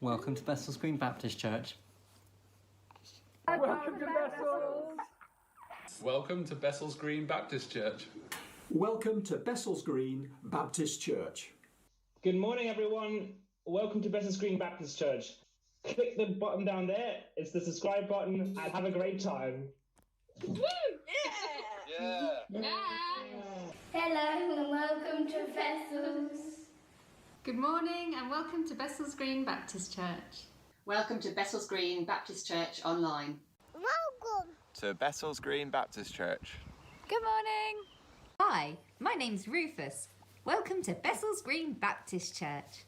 Welcome to Bessels Green Baptist Church. Welcome to Bessels! Welcome to Bessels Green Baptist Church. Welcome to Bessels Green Baptist Church. Good morning, everyone. Welcome to Bessels Green Baptist Church. Click the button down there. It's the subscribe button, and have a great time. Woo! Yeah. Hello and welcome to Bessels. Good morning and welcome to Bessels Green Baptist Church. Welcome to Bessels Green Baptist Church online. Welcome to Bessels Green Baptist Church. Good morning. Hi, my name's Rufus. Welcome to Bessels Green Baptist Church.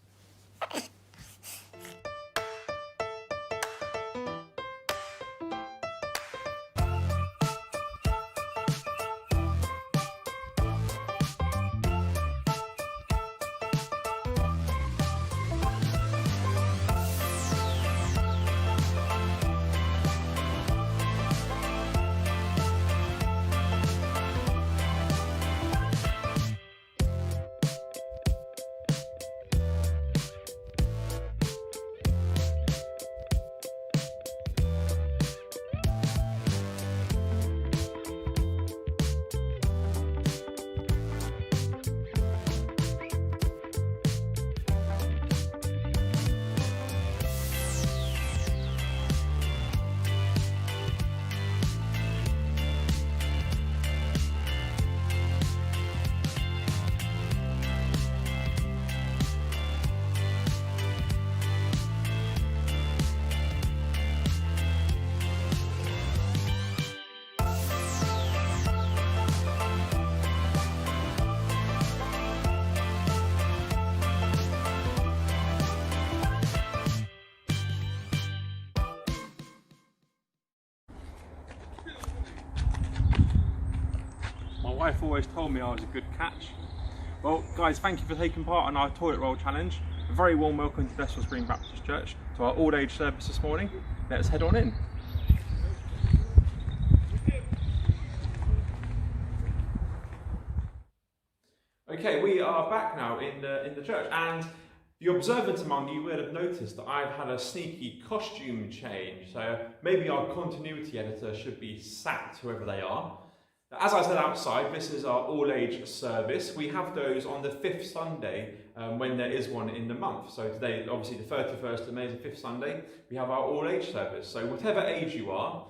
My wife always told me I was a good catch. Well, guys, thank you for taking part in our toilet roll challenge. A very warm welcome to Bessels Green Baptist Church, to our all-age service this morning. Let's head on in. Okay, we are back now in the church, and the observant among you would have noticed that I've had a sneaky costume change. So maybe our continuity editor should be sacked, whoever they are. As I said outside, this is our all-age service. We have those on the 5th Sunday when there is one in the month. So today, obviously the 31st of May is the 5th Sunday. We have our all-age service. So whatever age you are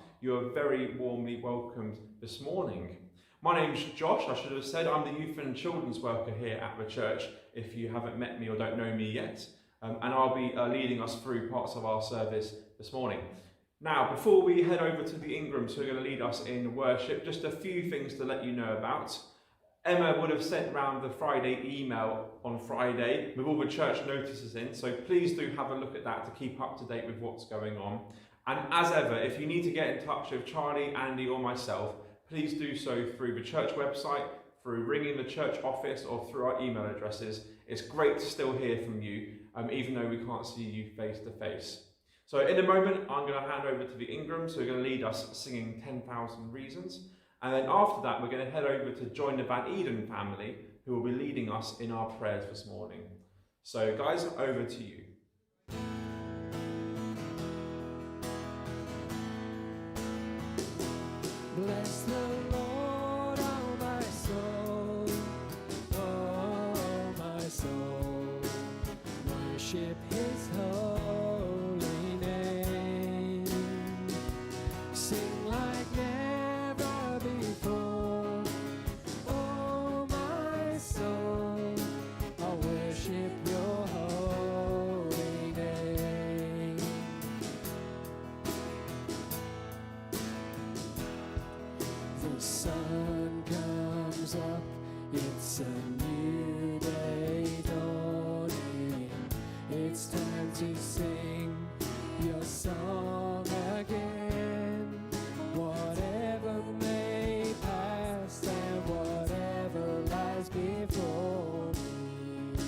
very warmly welcomed this morning. My name's Josh, I should have said. I'm the youth and children's worker here at the church, if you haven't met me or don't know me yet. And I'll be leading us through parts of our service this morning. Now, before we head over to the Ingrams who are going to lead us in worship, just a few things to let you know about. Emma would have sent round the Friday email on Friday with all the church notices in, so please do have a look at that to keep up to date with what's going on. And as ever, if you need to get in touch with Charlie, Andy or myself, please do so through the church website, through ringing the church office or through our email addresses. It's great to still hear from you, even though we can't see you face to face. So in a moment, I'm going to hand over to the Ingrams, who are going to lead us singing 10,000 Reasons. And then after that, we're going to head over to join the Van Eden family, who will be leading us in our prayers this morning. So guys, over to you. Bless the Lord, oh my soul, worship His holy name. Sing like never before, oh my soul, I'll worship Your holy name. The sun comes up, it's a new day dawning. It's time to sing Your song again. Whatever may pass and whatever lies before me,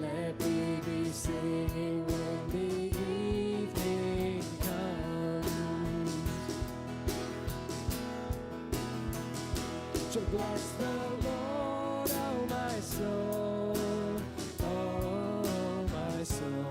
let me be singing when the evening comes. So bless the Lord, oh my soul, oh my soul.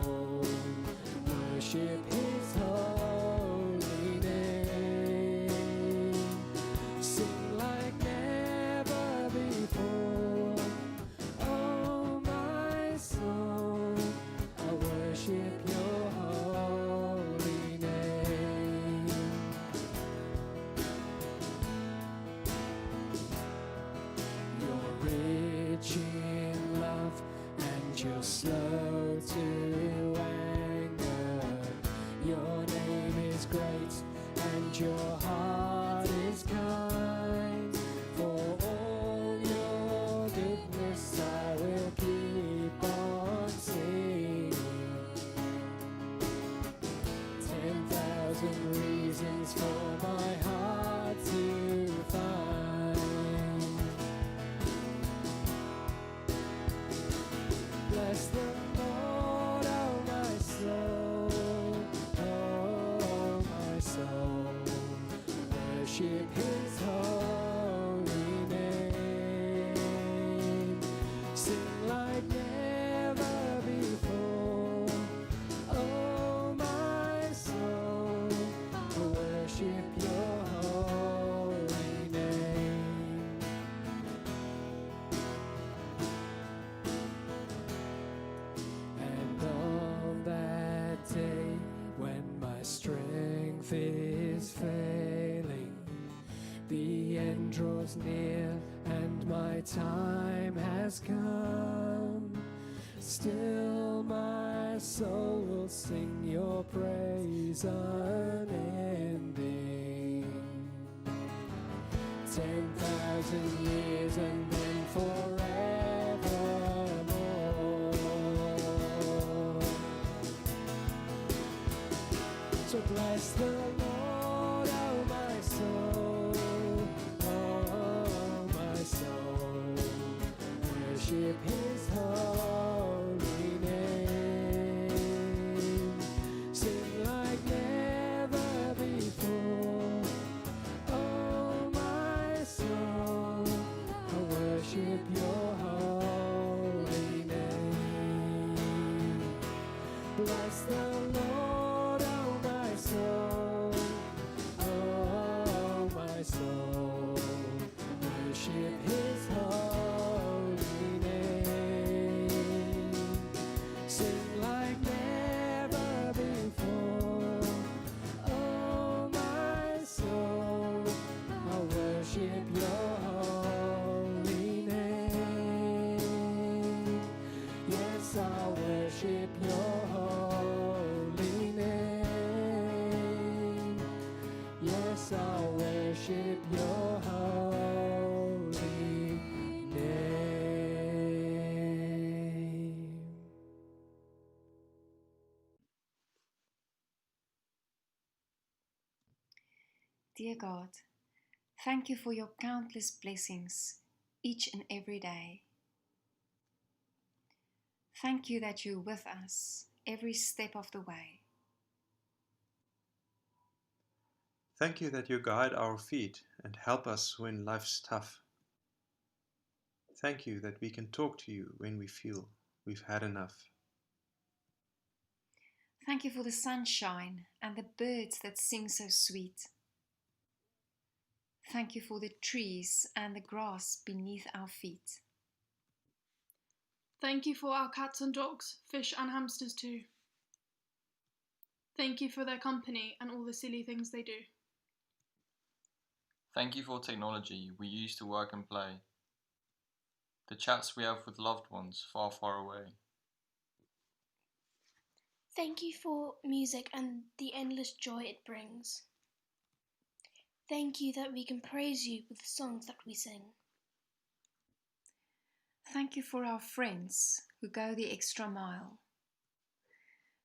my strength is failing. The end draws near and my time has come. Still my soul will sing your praise unending. 10,000 years and then forevermore. So bless the Lord, oh my soul, oh my soul. Worship His holy name. Sing like never before. Oh my soul, I worship your holy name. Bless the Lord, oh my soul, oh my soul. Worship His holy name. Sing like never before. Oh my soul, I worship your holy name. Yes, I worship your holy name. Yes, I worship your holy name. Dear God, thank you for your countless blessings each and every day. Thank you that you're with us every step of the way. Thank you that you guide our feet and help us when life's tough. Thank you that we can talk to you when we feel we've had enough. Thank you for the sunshine and the birds that sing so sweet. Thank you for the trees and the grass beneath our feet. Thank you for our cats and dogs, fish and hamsters too. Thank you for their company and all the silly things they do. Thank you for technology we use to work and play. The chats we have with loved ones far, far away. Thank you for music and the endless joy it brings. Thank you that we can praise you with the songs that we sing. Thank you for our friends who go the extra mile,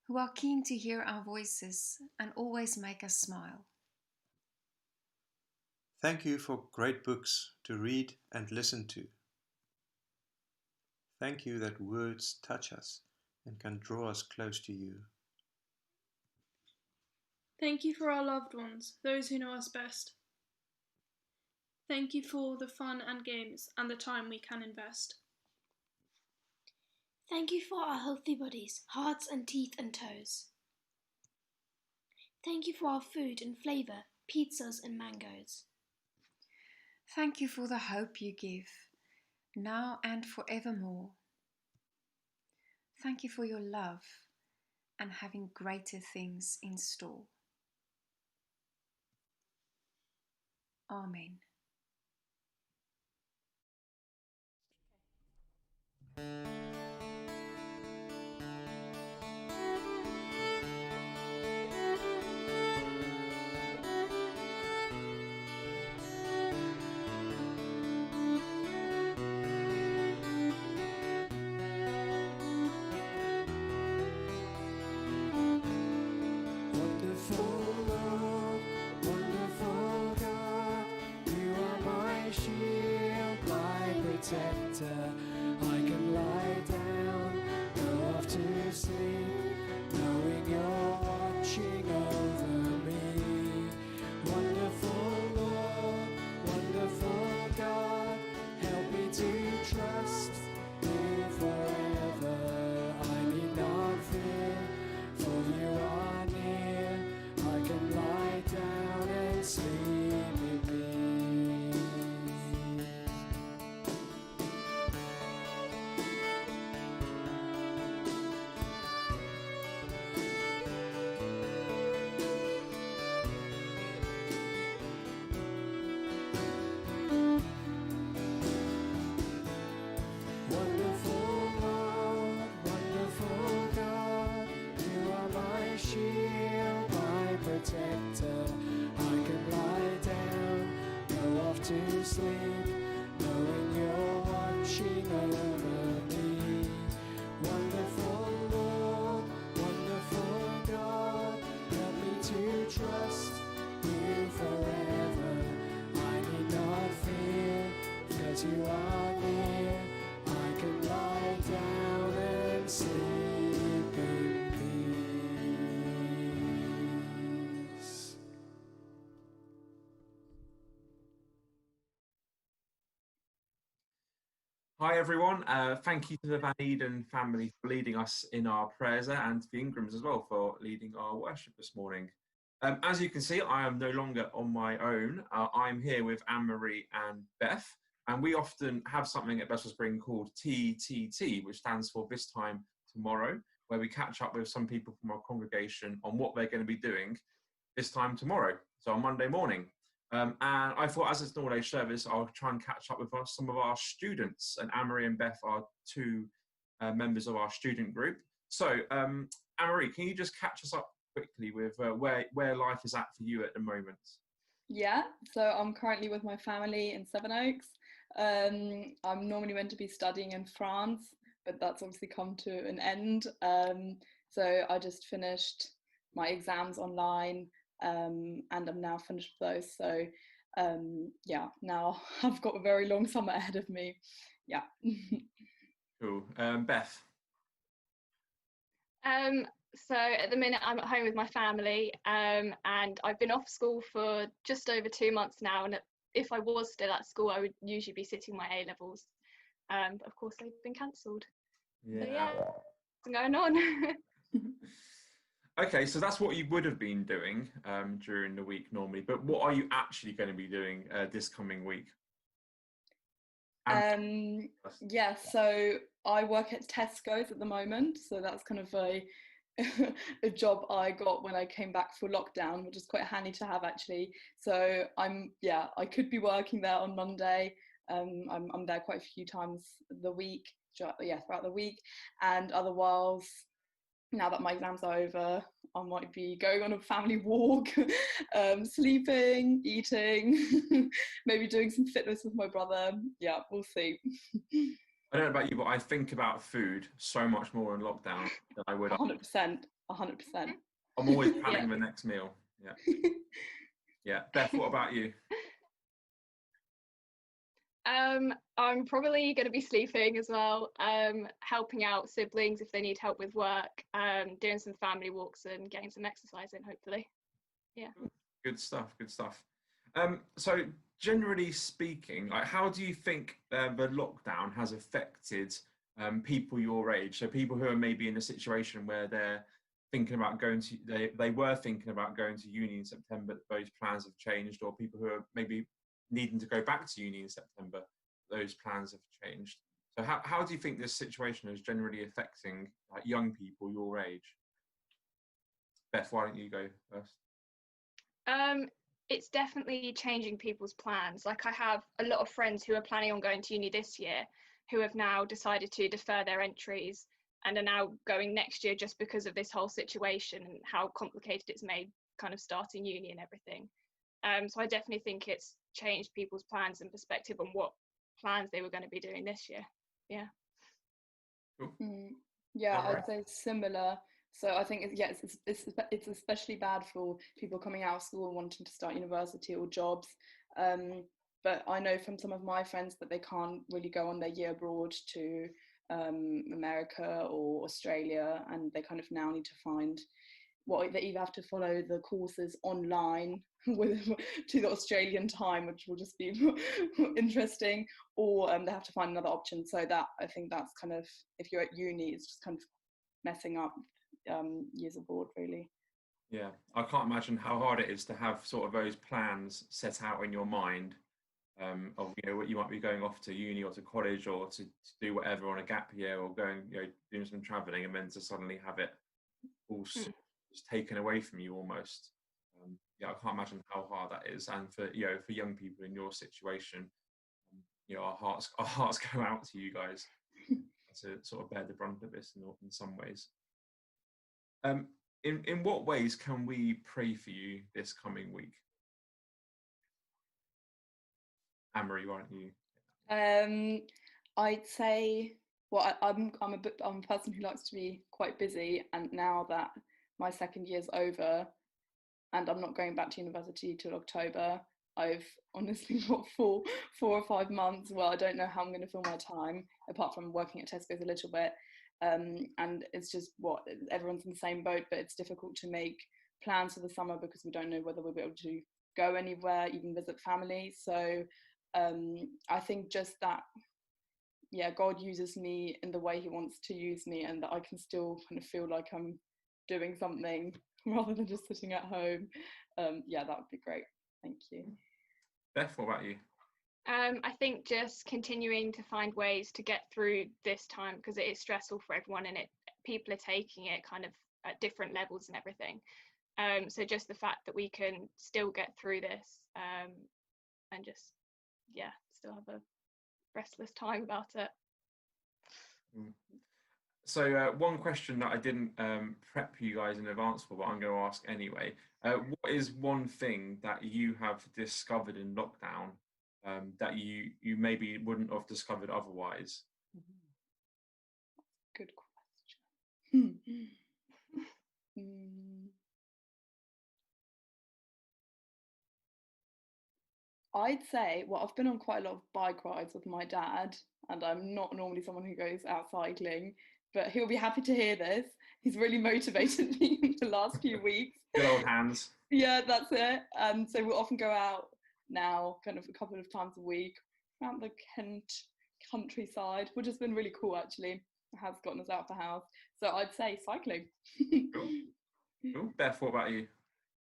who are keen to hear our voices and always make us smile. Thank you for great books to read and listen to. Thank you that words touch us and can draw us close to you. Thank you for our loved ones, those who know us best. Thank you for the fun and games and the time we can invest. Thank you for our healthy bodies, hearts and teeth and toes. Thank you for our food and flavour, pizzas and mangoes. Thank you for the hope you give, now and forevermore. Thank you for your love and having greater things in store. Amen. Wonderful Lord, wonderful God, you are my shield, my protector. I can lie sleep, knowing you're watching over me. Wonderful Lord, wonderful God, help me to trust you forever. I need not fear, 'cause you are near. I can lie down and sleep in peace. Hi everyone, thank you to the Van Eden family for leading us in our prayers there, and to the Ingrams as well for leading our worship this morning. As you can see, I am no longer on my own. I'm here with Anne-Marie and Beth, and we often have something at Bessels Green called TTT, which stands for This Time Tomorrow, where we catch up with some people from our congregation on what they're going to be doing this time tomorrow, so on Monday morning. And I thought, as it's an all-day service, I'll try and catch up with some of our students. And Anne-Marie and Beth are two members of our student group. So, Anne-Marie, can you just catch us up quickly with where life is at for you at the moment? Yeah, so I'm currently with my family in Sevenoaks. I'm normally meant to be studying in France, but that's obviously come to an end. So I just finished my exams online. And I'm now finished with those, so yeah, now I've got a very long summer ahead of me. Yeah. Cool. Beth? So at the minute I'm at home with my family, and I've been off school for just over 2 months now, and if I was still at school I would usually be sitting my A-levels, but of course they've been cancelled. So yeah, what's going on? Okay, so that's what you would have been doing during the week normally, but what are you actually going to be doing this coming week? Yeah, so I work at Tesco's at the moment, so that's kind of a a job I got when I came back for lockdown, which is quite handy to have actually. So I could be working there on Monday. I'm there quite a few times the week, throughout the week, and otherwise, now that my exams are over, I might be going on a family walk, sleeping, eating, maybe doing some fitness with my brother. Yeah, we'll see. I don't know about you, but I think about food so much more in lockdown than I would. 100%. I'm always planning the next meal. Yeah. Yeah. Beth, what about you? I'm probably going to be sleeping as well, helping out siblings if they need help with work, doing some family walks and getting some exercise in, hopefully. Yeah. Good stuff, good stuff. So generally speaking, like, how do you think the lockdown has affected people your age? So people who are maybe in a situation where they're thinking about they were thinking about going to uni in September, those plans have changed, or people who are maybe needing to go back to uni in September, those plans have changed. So how do you think this situation is generally affecting young people your age? Beth, why don't you go first? It's definitely changing people's plans. Like, I have a lot of friends who are planning on going to uni this year who have now decided to defer their entries and are now going next year just because of this whole situation and how complicated it's made kind of starting uni and everything. So I definitely think it's changed people's plans and perspective on what plans they were going to be doing this year. Yeah. Yeah, I'd say similar. So I think it's especially bad for people coming out of school and wanting to start university or jobs. But I know from some of my friends that they can't really go on their year abroad to America or Australia, and they kind of now need to find they either have to follow the courses online to the Australian time, which will just be interesting, or they have to find another option. So that, I think that's kind of, if you're at uni, it's just kind of messing up years abroad, really. Yeah, I can't imagine how hard it is to have sort of those plans set out in your mind of, you know, what you might be going off to uni or to college or to do whatever on a gap year, or going, you know, doing some traveling, and then to suddenly have it all just taken away from you almost. Yeah, I can't imagine how hard that is. And for, you know, for young people in your situation, you know, our hearts go out to you guys to sort of bear the brunt of this in some ways. In what ways can we pray for you this coming week? Anne-Marie, why don't you? I'd say, well, I'm a person who likes to be quite busy, and now that my second year's over and I'm not going back to university till October, I've honestly got four or 5 months. Well, I don't know how I'm going to fill my time, apart from working at Tesco's a little bit. And it's just everyone's in the same boat, but it's difficult to make plans for the summer because we don't know whether we'll be able to go anywhere, even visit family. So I think just that, yeah, God uses me in the way he wants to use me, and that I can still kind of feel like I'm doing something rather than just sitting at home. Yeah, that would be great. Thank you. Beth, what about you? I think just continuing to find ways to get through this time, because it is stressful for everyone, and people are taking it kind of at different levels and everything. So just the fact that we can still get through this, and just, yeah, still have a restless time about it. So one question that I didn't prep you guys in advance for, but I'm going to ask anyway. What is one thing that you have discovered in lockdown that you maybe wouldn't have discovered otherwise? Good question. I'd say, well, I've been on quite a lot of bike rides with my dad, and I'm not normally someone who goes out cycling, but he'll be happy to hear this. He's really motivated me in the last few weeks. Good old hands. Yeah, that's it. And so we'll often go out now, kind of a couple of times a week, around the Kent countryside, which has been really cool, actually. It has gotten us out of the house. So I'd say cycling. Cool. Beth, what about you?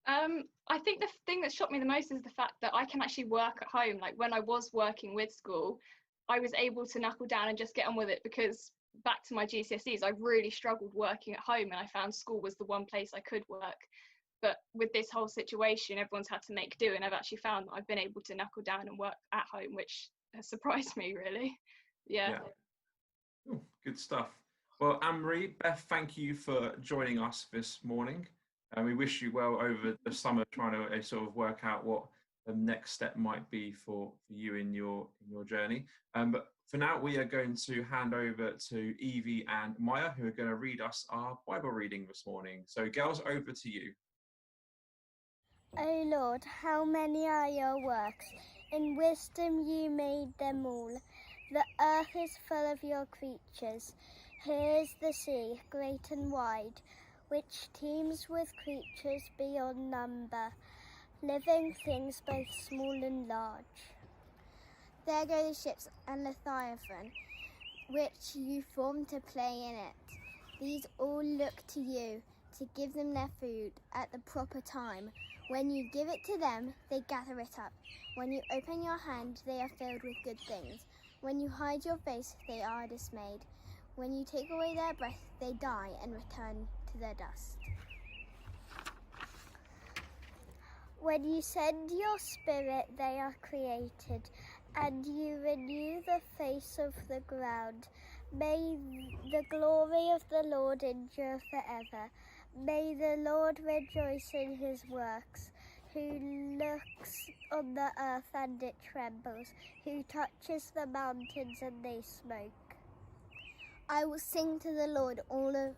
I think the thing that shocked me the most is the fact that I can actually work at home. Like when I was working with school, I was able to knuckle down and just get on with it, because back to my GCSEs, I really struggled working at home, and I found school was the one place I could work. But with this whole situation, everyone's had to make do, and I've actually found that I've been able to knuckle down and work at home, which has surprised me, really. Yeah. Ooh, good stuff. Well, Anne-Marie, Beth, thank you for joining us this morning. And we wish you well over the summer, trying to sort of work out what the next step might be for you in your journey. But for now, we are going to hand over to Evie and Maya, who are going to read us our Bible reading this morning. So, girls, over to you. O Lord, how many are your works? In wisdom you made them all. The earth is full of your creatures. Here is the sea, great and wide, which teems with creatures beyond number, living things both small and large. There go the ships and Leviathan, which you formed to play in it. These all look to you to give them their food at the proper time. When you give it to them, they gather it up. When you open your hand, they are filled with good things. When you hide your face, they are dismayed. When you take away their breath, they die and return to their dust. When you send your spirit, they are created, and you renew the face of the ground. May the glory of the Lord endure forever. May the Lord rejoice in his works, who looks on the earth and it trembles, who touches the mountains and they smoke. I will sing to the Lord all of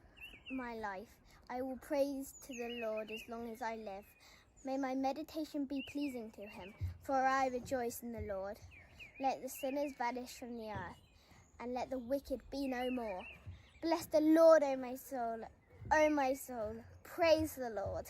my life. I will praise to the Lord as long as I live. May my meditation be pleasing to him, for I rejoice in the Lord. Let the sinners vanish from the earth, and let the wicked be no more. Bless the Lord, O my soul. O my soul, praise the Lord.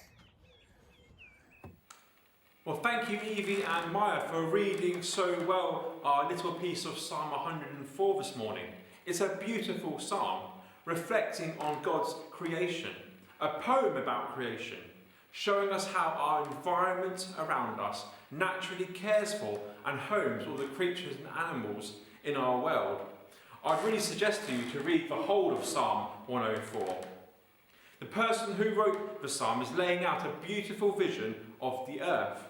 Well, thank you, Evie and Maya, for reading so well our little piece of Psalm 104 this morning. It's a beautiful psalm reflecting on God's creation, a poem about creation, showing us how our environment around us naturally cares for and homes all the creatures and animals in our world. I'd really suggest to you to read the whole of Psalm 104. The person who wrote the psalm is laying out a beautiful vision of the earth,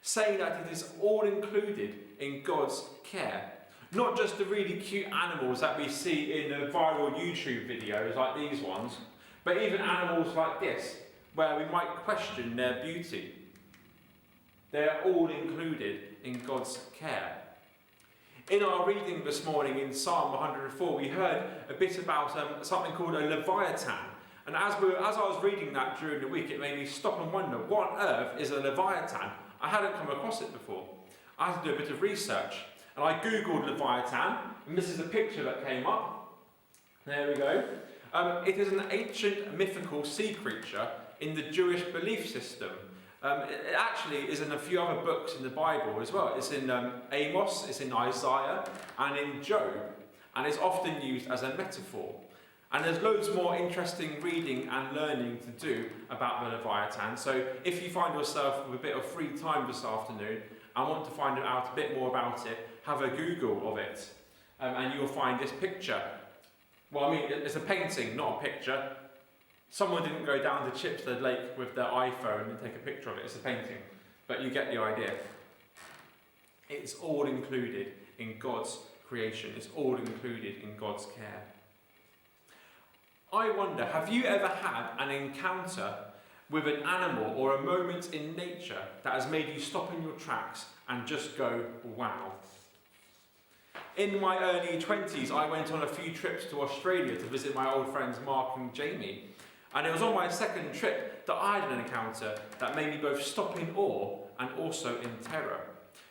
saying that it is all included in God's care. Not just the really cute animals that we see in the viral YouTube videos like these ones, but even animals like this, where we might question their beauty. They are all included in God's care. In our reading this morning in Psalm 104, we heard a bit about something called a Leviathan. And as I was reading that during the week, it made me stop and wonder, what on earth is a Leviathan? I hadn't come across it before. I had to do a bit of research. And I googled Leviathan, and this is a picture that came up. There we go. It is an ancient mythical sea creature in the Jewish belief system. It actually is in a few other books in the Bible as well. It's in Amos, it's in Isaiah, and in Job. And it's often used as a metaphor. And there's loads more interesting reading and learning to do about the Leviathan. So if you find yourself with a bit of free time this afternoon and want to find out a bit more about it, have a Google of it. And you'll find this picture. Well, I mean, it's a painting, not a picture. Someone didn't go down to Chipstead Lake with their iPhone and take a picture of it. It's a painting. But you get the idea. It's all included in God's creation. It's all included in God's care. I wonder, have you ever had an encounter with an animal or a moment in nature that has made you stop in your tracks and just go, wow? In my early 20s, I went on a few trips to Australia to visit my old friends Mark and Jamie. And it was on my second trip that I had an encounter that made me both stop in awe and also in terror.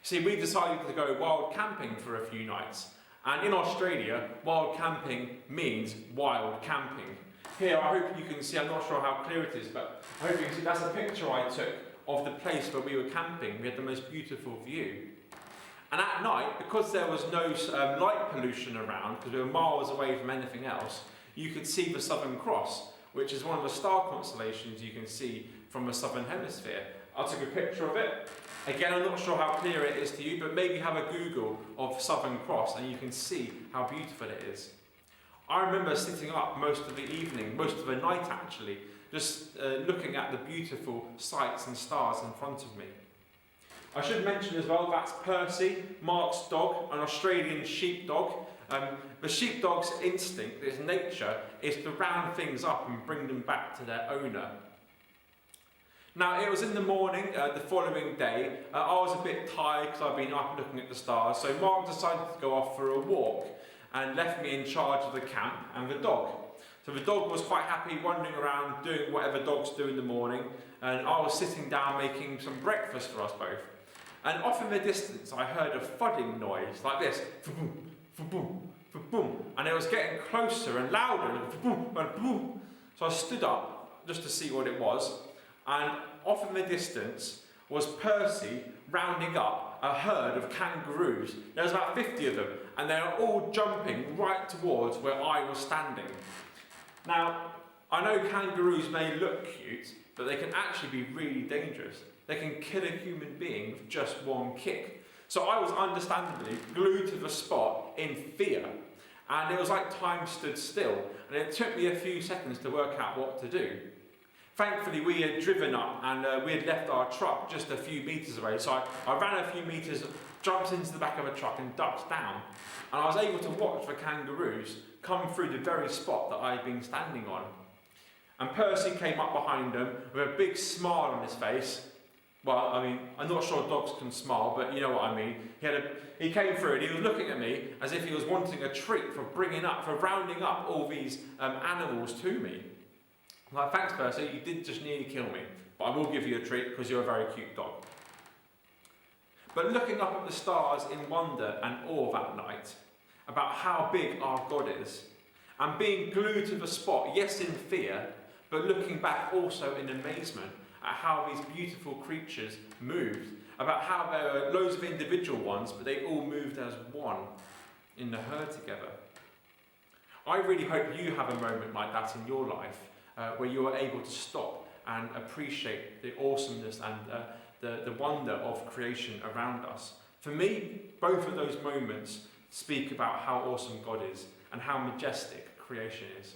See, we decided to go wild camping for a few nights. And in Australia, wild camping means wild camping. Here, I hope you can see, I'm not sure how clear it is, but I hope you can see, that's a picture I took of the place where we were camping. We had the most beautiful view. And at night, because there was no light pollution around, because we were miles away from anything else, you could see the Southern Cross, which is one of the star constellations you can see from the Southern Hemisphere. I took a picture of it. Again, I'm not sure how clear it is to you, but maybe have a Google of Southern Cross and you can see how beautiful it is. I remember sitting up most of the evening, most of the night actually, just looking at the beautiful sights and stars in front of me. I should mention as well, that's Percy, Mark's dog, an Australian sheepdog. The sheepdog's instinct, its nature, is to round things up and bring them back to their owner. Now, it was in the morning, the following day. I was a bit tired because I'd been up looking at the stars, so Mark decided to go off for a walk and left me in charge of the camp and the dog. So the dog was quite happy wandering around doing whatever dogs do in the morning, and I was sitting down making some breakfast for us both. And off in the distance, I heard a thudding noise like this, boom, boom, boom, and it was getting closer and louder, boom, boom. So I stood up just to see what it was. And off in the distance was Percy rounding up a herd of kangaroos. There was about 50 of them, and they were all jumping right towards where I was standing. Now, I know kangaroos may look cute, but they can actually be really dangerous. They can kill a human being with just one kick. So I was understandably glued to the spot in fear. And it was like time stood still, and it took me a few seconds to work out what to do. Thankfully, we had driven up and we had left our truck just a few metres away. So I ran a few metres, jumped into the back of a truck and ducked down. And I was able to watch the kangaroos come through the very spot that I had been standing on. And Percy came up behind them with a big smile on his face. Well, I mean, I'm not sure dogs can smile, but you know what I mean. He came through and he was looking at me as if he was wanting a treat for rounding up all these animals to me. I'm like, thanks Percy, you did just nearly kill me, but I will give you a treat because you're a very cute dog. But looking up at the stars in wonder and awe that night, about how big our God is, and being glued to the spot, yes in fear, but looking back also in amazement at how these beautiful creatures moved, about how there were loads of individual ones, but they all moved as one in the herd together. I really hope you have a moment like that in your life, where you are able to stop and appreciate the awesomeness and the wonder of creation around us. For me, both of those moments speak about how awesome God is and how majestic creation is.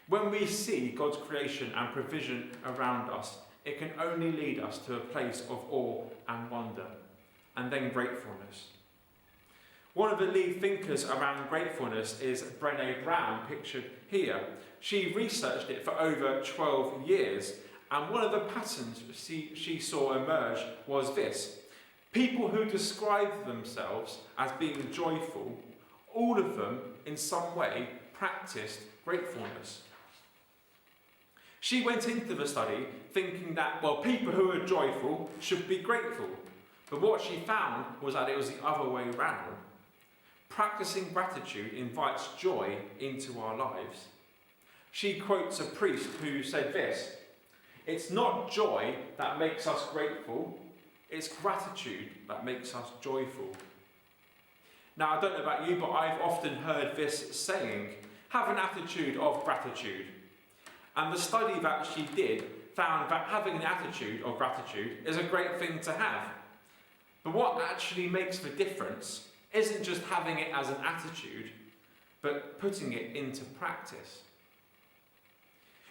When we see God's creation and provision around us, it can only lead us to a place of awe and wonder, and then gratefulness. One of the lead thinkers around gratefulness is Brené Brown, pictured here. She researched it for over 12 years, and one of the patterns she saw emerge was this. People who describe themselves as being joyful, all of them in some way practiced gratefulness. She went into the study thinking that, well, people who are joyful should be grateful. But what she found was that it was the other way around. Practicing gratitude invites joy into our lives. She quotes a priest who said this: "It's not joy that makes us grateful, it's gratitude that makes us joyful." Now, I don't know about you, but I've often heard this saying, have an attitude of gratitude. And the study that she did found that having an attitude of gratitude is a great thing to have. But what actually makes the difference isn't just having it as an attitude, but putting it into practice.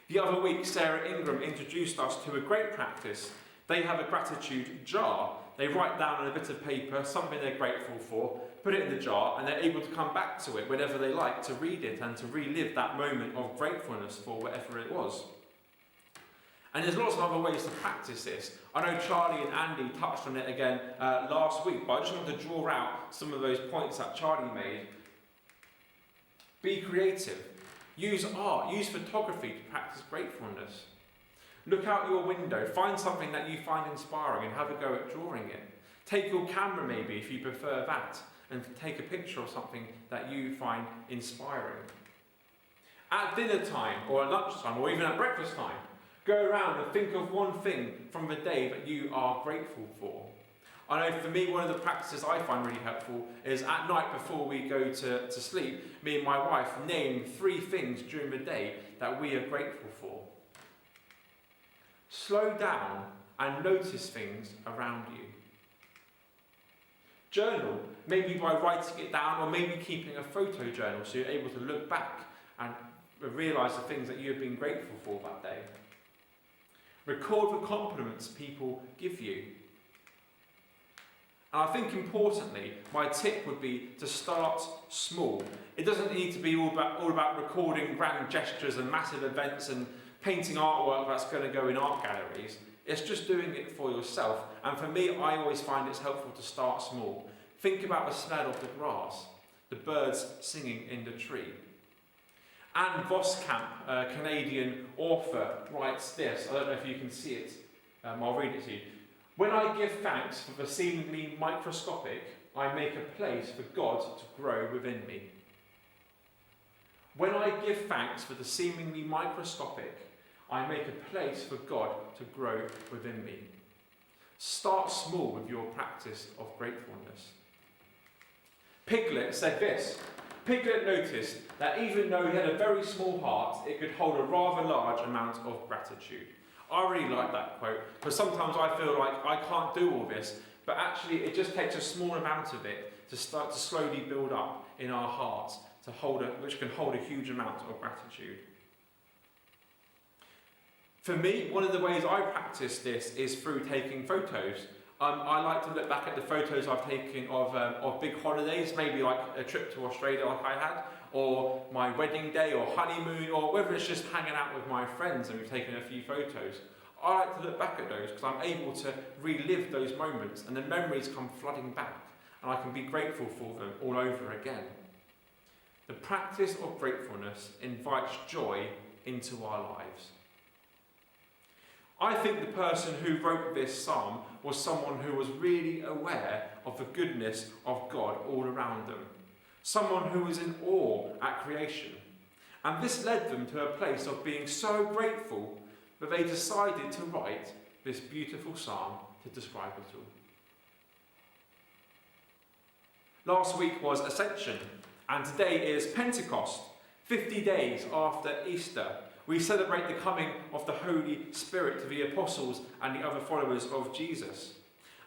The other week, Sarah Ingram introduced us to a great practice. They have a gratitude jar. They write down on a bit of paper something they're grateful for, put it in the jar, and they're able to come back to it whenever they like to read it and to relive that moment of gratefulness for whatever it was. And there's lots of other ways to practice this. I know Charlie and Andy touched on it again last week, but I just want to draw out some of those points that Charlie made. Be creative. Use art, use photography to practice gratefulness. Look out your window, find something that you find inspiring and have a go at drawing it. Take your camera maybe if you prefer that, and take a picture of something that you find inspiring. At dinner time, or at lunchtime, or even at breakfast time, go around and think of one thing from the day that you are grateful for. I know for me, one of the practices I find really helpful is at night before we go to sleep, me and my wife name 3 things during the day that we are grateful for. Slow down and notice things around you. Journal, maybe by writing it down or maybe keeping a photo journal so you're able to look back and realise the things that you have been grateful for that day. Record the compliments people give you. And I think importantly, my tip would be to start small. It doesn't need to be all about recording grand gestures and massive events and painting artwork that's going to go in art galleries. It's just doing it for yourself. And for me, I always find it's helpful to start small. Think about the smell of the grass, the birds singing in the tree. Anne Voskamp, a Canadian author, writes this. I don't know if you can see it. I'll read it to you. "When I give thanks for the seemingly microscopic, I make a place for God to grow within me." When I give thanks for the seemingly microscopic, I make a place for God to grow within me. Start small with your practice of gratefulness. Piglet said this. Piglet noticed that even though he had a very small heart, it could hold a rather large amount of gratitude. I really like that quote, because sometimes I feel like I can't do all this, but actually it just takes a small amount of it to start to slowly build up in our hearts, which can hold a huge amount of gratitude. For me, one of the ways I practice this is through taking photos. I like to look back at the photos I've taken of big holidays, maybe like a trip to Australia like I had, or my wedding day or honeymoon, or whether it's just hanging out with my friends and we've taken a few photos. I like to look back at those because I'm able to relive those moments and the memories come flooding back and I can be grateful for them all over again. The practice of gratefulness invites joy into our lives. I think the person who wrote this psalm was someone who was really aware of the goodness of God all around them. Someone who was in awe at creation. And this led them to a place of being so grateful that they decided to write this beautiful psalm to describe it all. Last week was Ascension, and today is Pentecost, 50 days after Easter. We celebrate the coming of the Holy Spirit to the apostles and the other followers of Jesus.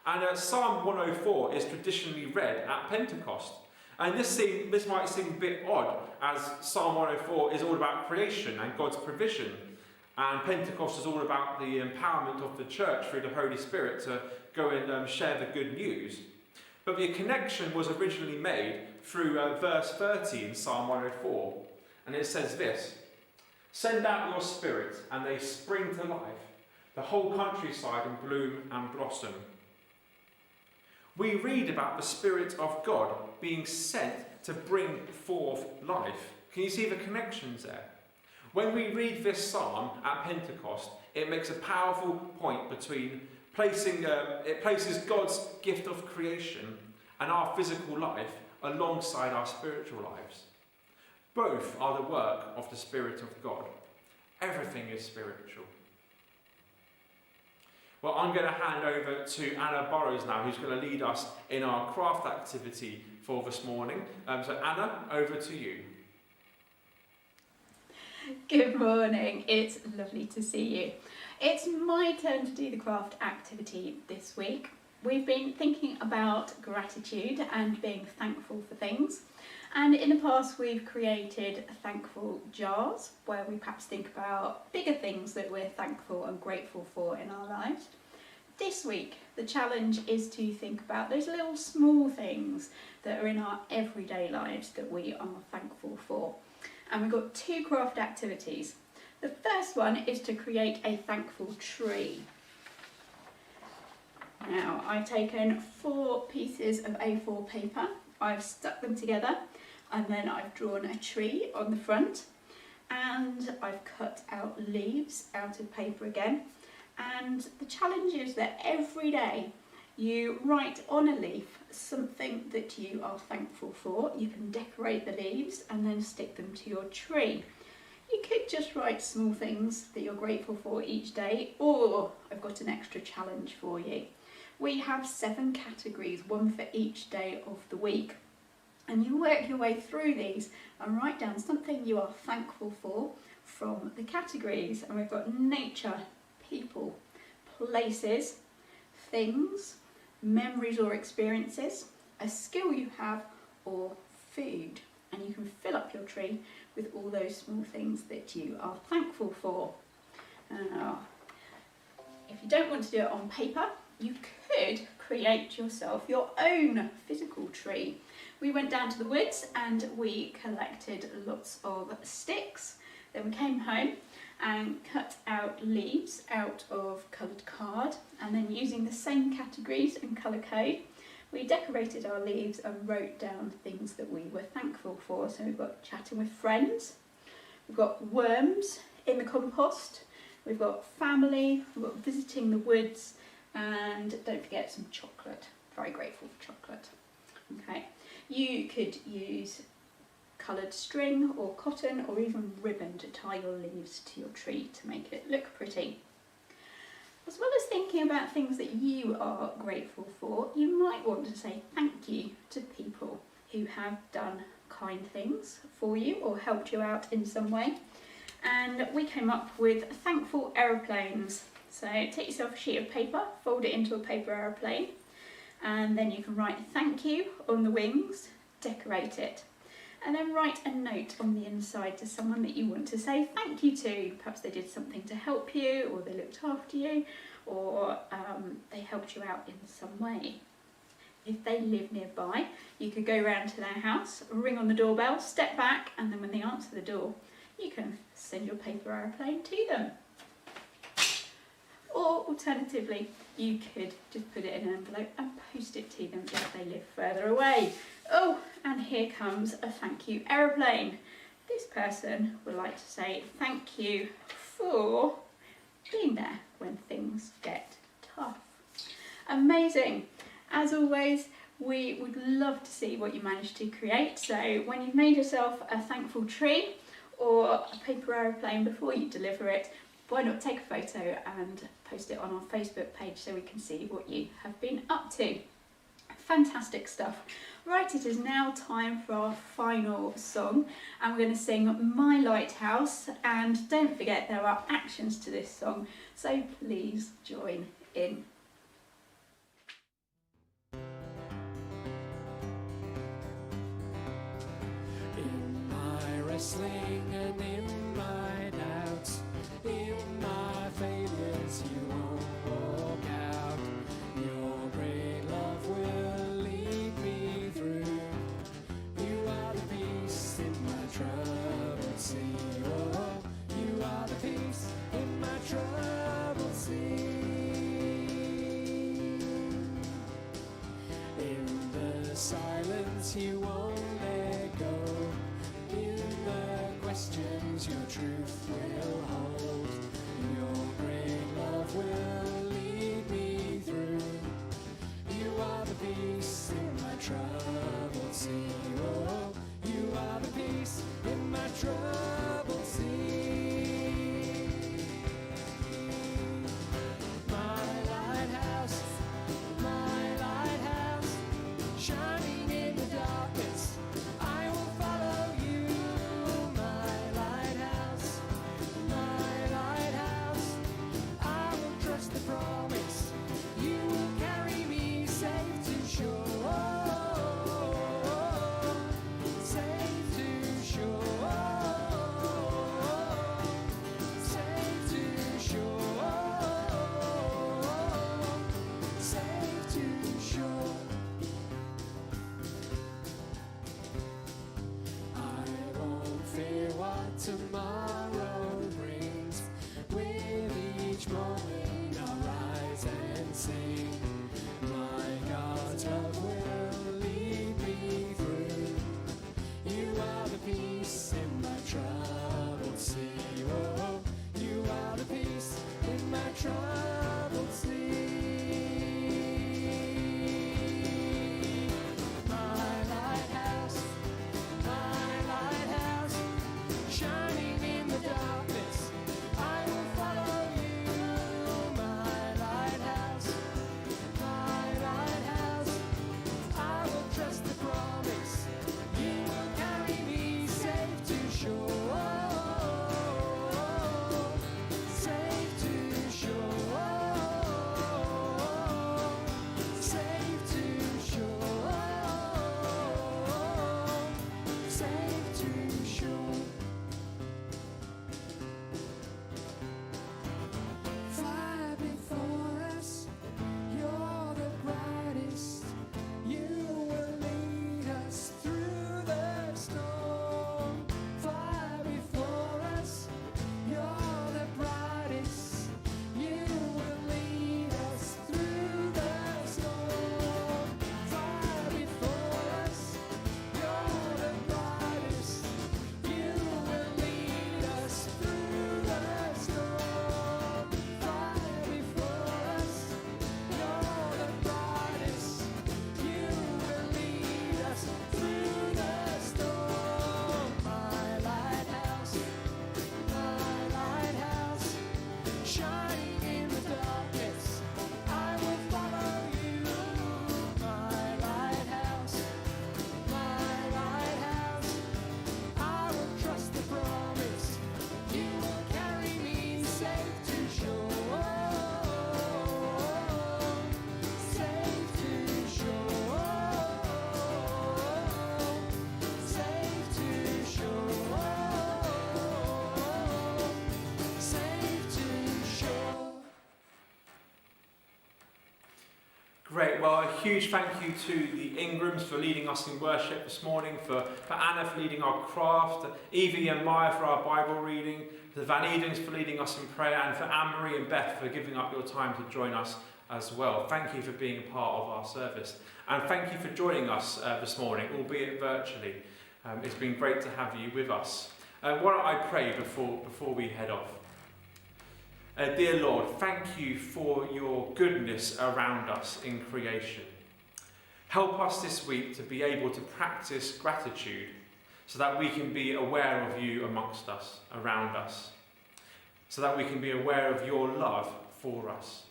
And Psalm 104 is traditionally read at Pentecost. And this might seem a bit odd, as Psalm 104 is all about creation and God's provision. And Pentecost is all about the empowerment of the church through the Holy Spirit to go and share the good news. But the connection was originally made through verse 30 in Psalm 104. And it says this: "Send out your spirit, and they spring to life, the whole countryside in bloom and blossom." We read about the Spirit of God being sent to bring forth life. Can you see the connections there? When we read this psalm at Pentecost, it makes a powerful point between it places God's gift of creation and our physical life alongside our spiritual lives. Both are the work of the Spirit of God. Everything is spiritual. Well, I'm going to hand over to Anna Burrows now, who's going to lead us in our craft activity for this morning. So Anna, over to you. Good morning, it's lovely to see you. It's my turn to do the craft activity this week. We've been thinking about gratitude and being thankful for things. And in the past we've created thankful jars where we perhaps think about bigger things that we're thankful and grateful for in our lives. This week the challenge is to think about those little small things that are in our everyday lives that we are thankful for. And we've got two craft activities. The first one is to create a thankful tree. Now I've taken 4 pieces of A4 paper, I've stuck them together, and then I've drawn a tree on the front, and I've cut out leaves out of paper again. And the challenge is that every day you write on a leaf something that you are thankful for. You can decorate the leaves and then stick them to your tree. You could just write small things that you're grateful for each day, or I've got an extra challenge for you. We have 7 categories, one for each day of the week. And you work your way through these and write down something you are thankful for from the categories. And we've got nature, people, places, things, memories or experiences, a skill you have, or food. And you can fill up your tree with all those small things that you are thankful for. If you don't want to do it on paper, you could create yourself your own physical tree. We went down to the woods and we collected lots of sticks. Then we came home and cut out leaves out of coloured card, and then using the same categories and colour code, we decorated our leaves and wrote down things that we were thankful for. So we've got chatting with friends, we've got worms in the compost, we've got family, we've got visiting the woods, and don't forget some chocolate. Very grateful for chocolate. Okay, you could use coloured string or cotton or even ribbon to tie your leaves to your tree to make it look pretty. As well as thinking about things that you are grateful for, you might want to say thank you to people who have done kind things for you or helped you out in some way. And we came up with thankful aeroplanes. So take yourself a sheet of paper, fold it into a paper aeroplane, and then you can write thank you on the wings, decorate it, and then write a note on the inside to someone that you want to say thank you to. Perhaps they did something to help you, or they looked after you, or they helped you out in some way. If they live nearby, you could go round to their house, ring on the doorbell, step back, and then when they answer the door, you can send your paper aeroplane to them. Or alternatively, you could just put it in an envelope and post it to them if they live further away. Oh, and here comes a thank you aeroplane. This person would like to say thank you for being there when things get tough. Amazing. As always, we would love to see what you managed to create. So when you've made yourself a thankful tree or a paper aeroplane, before you deliver it, why not take a photo and post it on our Facebook page so we can see what you have been up to. Fantastic stuff. Right, it is now time for our final song, and we're going to sing My Lighthouse, and don't forget there are actions to this song, so please join in. In my wrestling and in my doubts, in my failures you won't walk out. Your great love will lead me through. You are the peace in my troubled sea. Oh, you are the peace in my troubled sea. silence you won't let go. In the questions your truth will hold. Your great love will lead me through. You are the peace in my troubled sea. Oh, you are the peace in my troubled sea. My lighthouse, shining in the darkness, I will follow you. My lighthouse, I will trust the promise. You will carry me safe to shore. Safe to shore. Safe to shore. Safe to shore. I won't fear what tomorrow brings. With each moment I'll rise and sing. My God's love will lead me through. You are the peace in my troubled sea. Oh, you are the peace in my troubled sea. My lighthouse, shining in the darkness, I will follow you. My lighthouse, I will trust the promise. You will carry me safe to shore. Safe to shore. Safe to shore. Safe to shore. Fly before us, you're the brightest. You will lead us through the storm. Fly before us, you're the brightest. You will lead us through the storm. Fly before us, you're the brightest. You will lead us through the storm. Fly before us, you're the brightest. You will lead us through the storm. My lighthouse, shining in the darkness, I will follow you. My lighthouse, I will trust the promise. You will carry me safe to shore. Safe to shore. Safe to shore. Safe to shore. Great, well, a huge thank you to the Ingrams for leading us in worship this morning, for Anna for leading our craft, Evie and Maya for our Bible reading, to the Van Edens for leading us in prayer, and for Anne-Marie and Beth for giving up your time to join us as well. Thank you for being a part of our service. And thank you for joining us this morning, albeit virtually. It's been great to have you with us. Why don't I pray before we head off? Dear Lord, thank you for your goodness around us in creation. Help us this week to be able to practice gratitude so that we can be aware of you amongst us, around us, so that we can be aware of your love for us.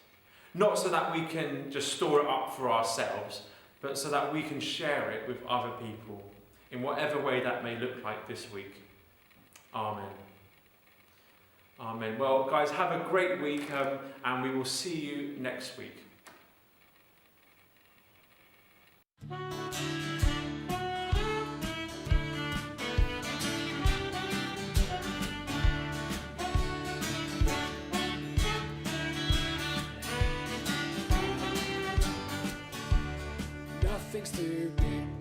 Not so that we can just store it up for ourselves, but so that we can share it with other people in whatever way that may look like this week. Amen. Amen. Well, guys, have a great week, and we will see you next week. Nothing's too big